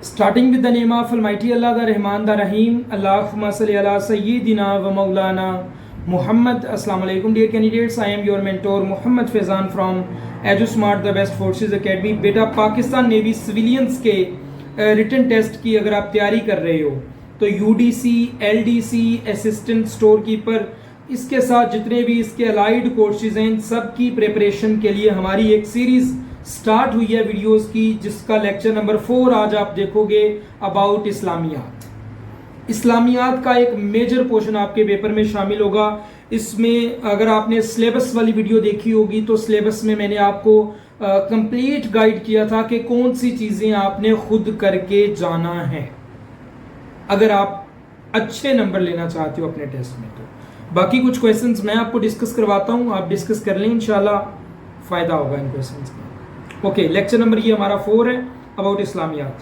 Starting with the name of Almighty Allah, the Rahman, the Rahim. Allahumma salli ala Sayyidina wa Maulana Muhammad. Assalamu alaikum dear candidates. I am your mentor Muhammad Faizan from EduSmart the Best Forces Academy. बेटा Pakistan navy civilians के written test की अगर आप तैयारी कर रहे हो तो UDC, LDC, assistant store keeper, इसके साथ जितने भी इसके अलाइड कोर्सेज हैं, सब की प्रिपरेशन के लिए हमारी एक सीरीज स्टार्ट हुई है वीडियोस की, जिसका लेक्चर नंबर 4 आज आप देखोगे अबाउट इस्लामियात। इस्लामियात का एक मेजर पोर्शन आपके पेपर में शामिल होगा। इसमें अगर आपने सिलेबस वाली वीडियो देखी होगी तो सिलेबस में मैंने आपको कंप्लीट गाइड किया था कि कौन सी चीज़ें आपने खुद करके जाना है अगर आप अच्छे नंबर लेना चाहते हो अपने टेस्ट में। तो बाकी कुछ क्वेश्चंस मैं आपको डिस्कस करवाता हूँ, आप डिस्कस कर लें, इंशाल्लाह फ़ायदा होगा इन क्वेश्चंस का। ओके, लेक्चर नंबर ये हमारा 4 है अबाउट इस्लामियात।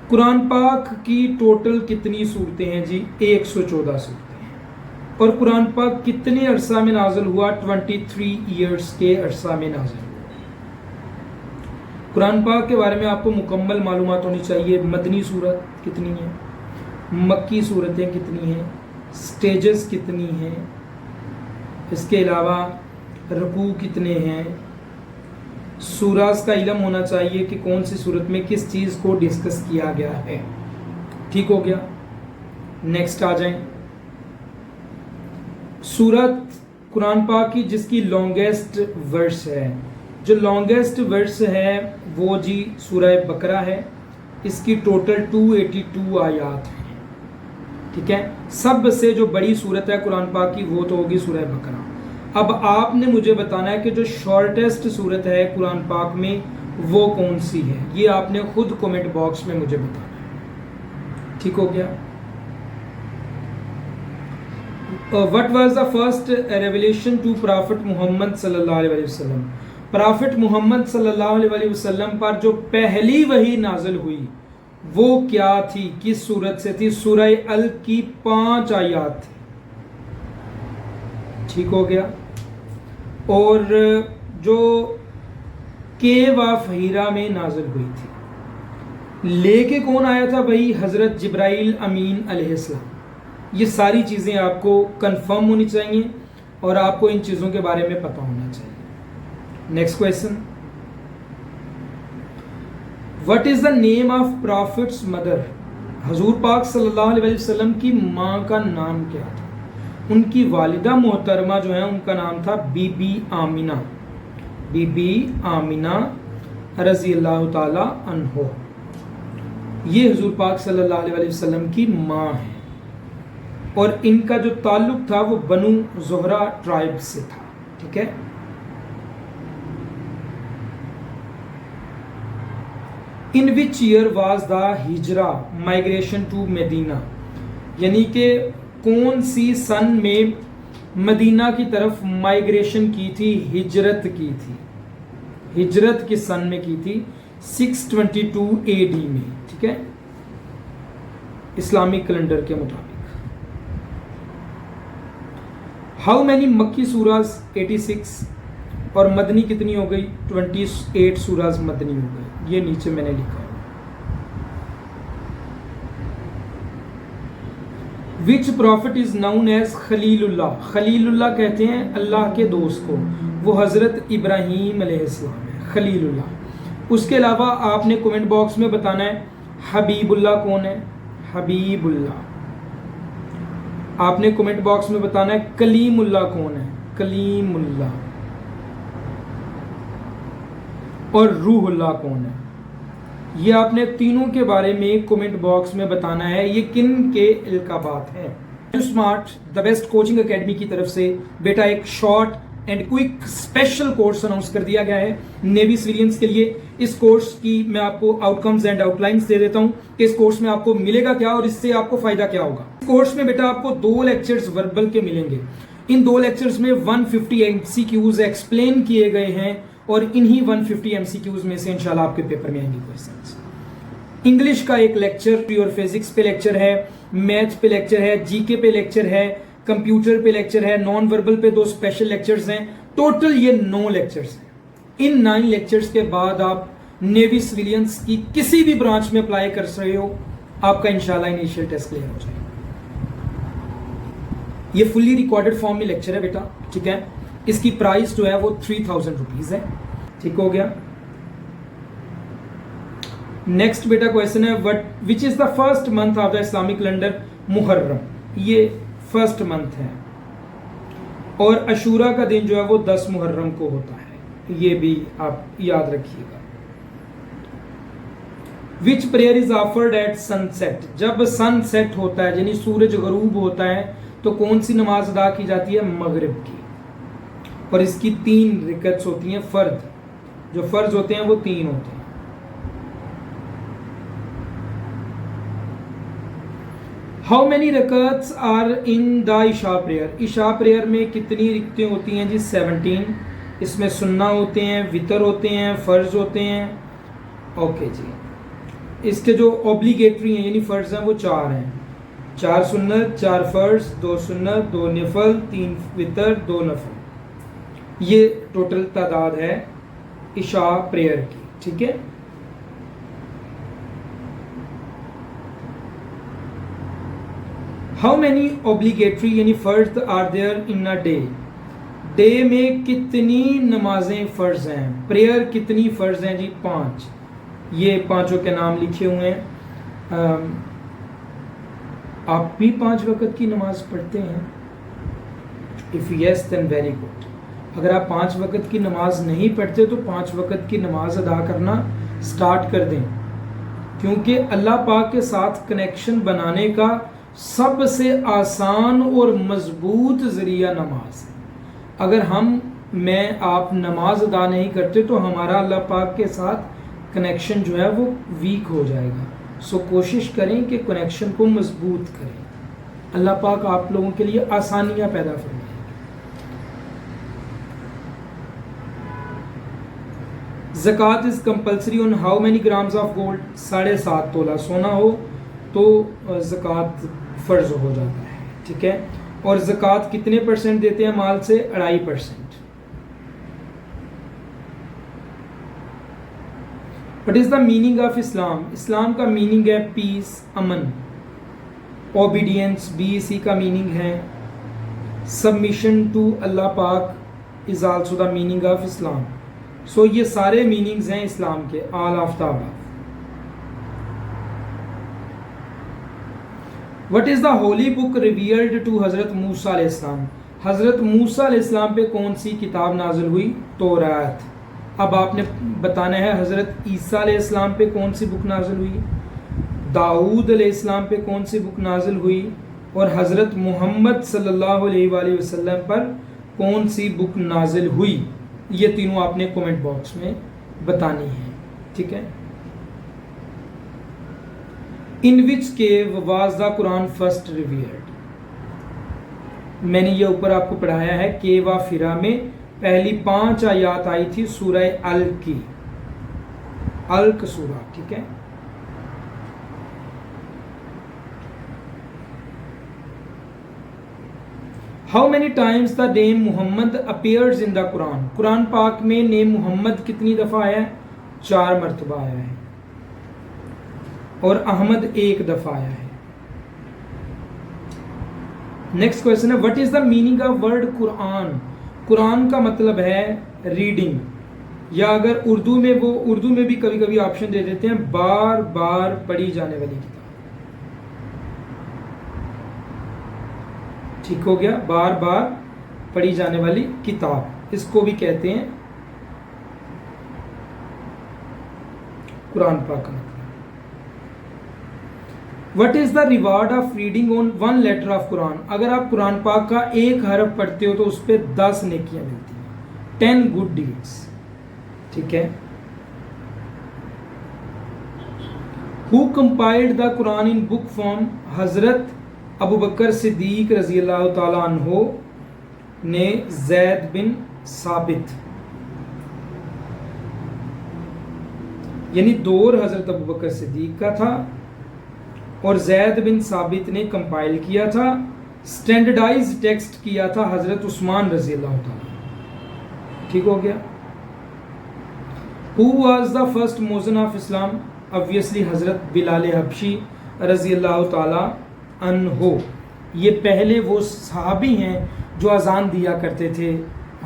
कुरान पाक की टोटल कितनी सूरतें हैं जी? 114 सूरतें हैं। और कुरान पाक कितने अरसा में नाजिल हुआ? 23 ईयर्स के अरसा में नाजिल हुआ। कुरान पाक के बारे में आपको मुकम्मल मालूमात होनी चाहिए। मदनी सूरत कितनी है, मक्की सूरतें कितनी हैं, स्टेजेस कितनी हैं, इसके अलावा रुकू कितने हैं, सूराज का इल्म होना चाहिए कि कौन सी सूरत में किस चीज़ को डिस्कस किया गया है। ठीक हो गया, नेक्स्ट आ जाएं। सूरत कुरान पाक की जिसकी लॉन्गेस्ट वर्स है, जो लॉन्गेस्ट वर्स है वो जी सूरह बकरा है। इसकी टोटल 282 आयात हैं। ठीक है, सबसे जो बड़ी सूरत है कुरान पाक की वो तो होगी सूरह बकरा। अब आपने मुझे बताना है कि जो शॉर्टेस्ट सूरत है कुरान पाक में वो कौन सी है, ये आपने खुद कमेंट बॉक्स में मुझे बताना है। ठीक हो गया। What was the first revelation to prophet Muhammad सल्लल्लाहु अलैहि वसल्लम? प्रॉफिट मोहम्मद सल्लल्लाहु अलैहि वसल्लम पर जो पहली वही नाजिल हुई वो क्या थी, किस सूरत से थी? सूरह अल की 5 आयात थी। ठीक हो गया। और जो केव ऑफ हीरा में नाजिल हुई थी, लेके कौन आया था भाई? हजरत जिब्राइल अमीन अलैहिस्सलाम। ये सारी चीज़ें आपको कंफर्म होनी चाहिए और आपको इन चीज़ों के बारे में पता होना चाहिए। Next question, what is the name of profits mother? हजूर पाक सल्लल्लाहु अलैहि वसल्लम की माँ का नाम क्या था? उनकी वालिदा मोहतरमा जो है उनका नाम था बीबी आमिना। बीबी आमिना रज़ी अल्लाह ताला अन्हो। ये हुजूर पाक सल्लल्लाहु अलैहि वसल्लम की माँ है और इनका जो ताल्लुक था वो बनु ज़ुहरा ट्राइब से था। ठीक है। In which year was the हिजरा माइग्रेशन टू मदीना? यानी कि कौन सी सन में मदीना की तरफ माइग्रेशन की थी, हिजरत की थी? हिजरत किस सन में की थी? 622 AD में। ठीक है, इस्लामिक कैलेंडर के मुताबिक। हाउ मैनी मक्की सूराज? 86। और मदनी कितनी हो गई? 28 सूराज मदनी हो गई। ये नीचे मैंने लिखा है। Which prophet is known as खलीलुल्लाह? खलीलुल्लाह कहते हैं अल्लाह के दोस्त को, वो हज़रत इब्राहीम अलैहिस्सलाम है, खलीलुल्लाह। उसके अलावा आपने कमेंट बॉक्स में बताना है हबीबुल्लाह कौन है? हबीबुल्लाह। आपने कमेंट बॉक्स में बताना है कलीमुल्लाह कौन है? कलीमुल्लाह। और रूहुल्लाह कौन है? ये आपने तीनों के बारे में कमेंट बॉक्स में बताना है। ये किन के इल्काबात हैं? EduSmart the best coaching academy की तरफ से बेटा एक short and quick special course announce कर दिया गया है नेवी सिविलियंस के लिए। इस कोर्स की मैं आपको आउटकम्स एंड आउटलाइंस दे देता हूँ कि इस कोर्स में आपको मिलेगा क्या और इससे आपको फायदा क्या होगा। इस कोर्स में बेटा आपको 2 लेक्चर्स वर्बल के मिलेंगे। इन 2 लेक्चर्स में 150 MCQs एक्सप्लेन किए गए हैं और इन्हीं 150 MCQs में से इंशाल्लाह आपके पेपर में आएंगे क्वेश्चंस। इंग्लिश का एक लेक्चर और फिजिक्स पे लेक्चर है, मैथ पे लेक्चर है, जीके पे लेक्चर है, कंप्यूटर पे लेक्चर है, नॉन वर्बल पे 2 स्पेशल लेक्चर्स हैं। टोटल ये 9 लेक्चर्स हैं। इन 9 लेक्चर्स के बाद आप नेवी सिविलियंस की किसी भी ब्रांच में अप्लाई कर रहे हो, आपका इंशाल्लाह इनिशियल टेस्ट क्लियर हो जाएगा। ये फुल्ली रिकॉर्डेड फॉर्म में लेक्चर है बेटा, ठीक है। इसकी प्राइस जो है वो 3000 रुपीज है, ठीक हो गया। नेक्स्ट बेटा क्वेश्चन है, what which is the first month of the Islamic calendar? Muharram, ये फर्स्ट मंथ है। और अशूरा का दिन जो है वो 10 मुहर्रम को होता है, ये भी आप याद रखिएगा। Which prayer is offered at sunset? जब सनसेट होता है यानी सूरज गरूब होता है तो कौन सी नमाज अदा की जाती है? मगरिब की। और इसकी 3 रिकअत्स होती हैं फर्द, जो फर्ज होते हैं वो 3 होते हैं। हाउ मेनी रकअत्स आर इन द इशा प्रेयर? इशा प्रेयर में कितनी रिकतें होती हैं जी? 17। इसमें सुन्ना होते हैं, वितर होते हैं, फर्ज होते हैं। ओके जी। इसके जो ऑब्लिगेटरी हैं यानी फर्ज हैं वो 4 हैं। 4 सुन्नत, 4 फर्ज, 2 सुन्नत, 2 नफल, 3 वितर, 2 नफल। ये टोटल तादाद है इशा प्रेयर की, ठीक है। हाउ मैनी ऑब्लिगेटरी यानी फर्ज are there in a day? Day में कितनी नमाजें फर्ज हैं? प्रेयर कितनी फर्ज हैं जी? 5। ये पांचों के नाम लिखे हुए हैं। आप भी 5 वक्त की नमाज पढ़ते हैं? If yes then very good. अगर आप 5 वक्त की नमाज नहीं पढ़ते तो 5 वक्त की नमाज अदा करना स्टार्ट कर दें, क्योंकि अल्लाह पाक के साथ कनेक्शन बनाने का सबसे आसान और मजबूत जरिया नमाज है। अगर मैं आप नमाज अदा नहीं करते तो हमारा अल्लाह पाक के साथ कनेक्शन जो है वो वीक हो जाएगा। सो कोशिश करें कि कनेक्शन को मजबूत करें। अल्लाह पाक आप लोगों के लिए आसानियां पैदा फरमाए। ज़कात is compulsory on how many grams of gold? 7.5 तोला सोना हो तो ज़कात फर्ज हो जाता है, ठीक है। और ज़कात कितने % देते हैं माल से? 2.5%। What is the meaning of Islam? इस्लाम का मीनिंग है पीस, अमन। ओबीडियंस, बी सी का मीनिंग है सबमिशन टू अल्लाह पाक is also the meaning of Islam. So ये सारे मीनिंग्स हैं इस्लाम के, all of the above. What is the holy book revealed to हजरत मूसा अलैहिस्सलाम? हजरत मूसा अलैहिस्सलाम पे कौन सी किताब नाजिल हुई? तौरात। अब आपने बताना है हजरत ईसा अलैहिस्सलाम पे कौन सी बुक नाजिल हुई, दाऊद अलैहिस्सलाम पे कौन सी बुक नाजिल हुई, और हजरत मोहम्मद सल्लल्लाहु अलैहि वसल्लम पर कौन सी बुक नाजिल हुई। ये तीनों आपने कमेंट बॉक्स में बतानी है, ठीक है। In which cave was the Quran first revealed? मैंने ये ऊपर आपको पढ़ाया है। केव ऑफ हिरा में पहली 5 आयात आई थी सूरह अल की, अल्क सूरा, ठीक है। How many times the name Muhammad appears in the Quran? Quran पाक में नेम मुहम्मद कितनी दफा आया है? 4 मरतबा आया है। और अहमद 1 दफा आया है। नेक्स्ट क्वेश्चन है, what is the meaning of word Quran? Quran का मतलब है रीडिंग, या अगर उर्दू में भी कभी कभी ऑप्शन दे देते हैं बार बार पढ़ी जाने वाली किताब, ठीक हो गया। बार बार पढ़ी जाने वाली किताब, इसको भी कहते हैं कुरान पाक का। What is the reward of reading on 1 letter of Quran? अगर आप कुरान पाक का 1 हरफ पढ़ते हो तो उस पर 10 नेकियां मिलती हैं, 10 गुड डीड्स, ठीक है। Who compiled the Quran in book form? हजरत अबू बकर सिद्दीक रजी अल्लाह तआला अन्हो ने जैद बिन साबित, यानी दौर हजरत अबू बकर सिद्दीक का था और जैद बिन साबित ने कंपाइल किया था। स्टैंडर्डाइज टेक्स्ट किया था हजरत उस्मान रजी अल्लाह तआला, ठीक हो गया। Who was the first Muezzin of Islam? Obviously حضرت بلال حبشی رضی اللہ تعالی عنہ. یہ پہلے وہ صحابی ہیں جو اذان دیا کرتے تھے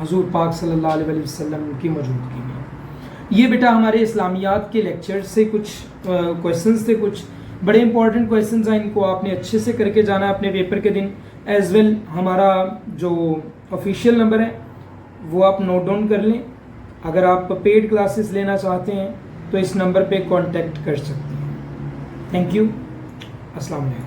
حضور پاک صلی اللہ علیہ وسلم کی موجودگی میں. یہ بیٹا ہمارے اسلامیات کے لیکچر سے کچھ کویسچنز تھے, کچھ بڑے امپورٹنٹ کویسچنز ہیں, ان کو آپ نے اچھے سے کر کے جانا ہے اپنے پیپر کے دن. ایز ویل ہمارا جو آفیشیل نمبر ہے وہ آپ نوٹ ڈاؤن کر لیں. اگر آپ پیڈ کلاسز لینا چاہتے ہیں تو اس نمبر پہ کانٹیکٹ کر سکتے ہیں. Thank you. السلام علیکم.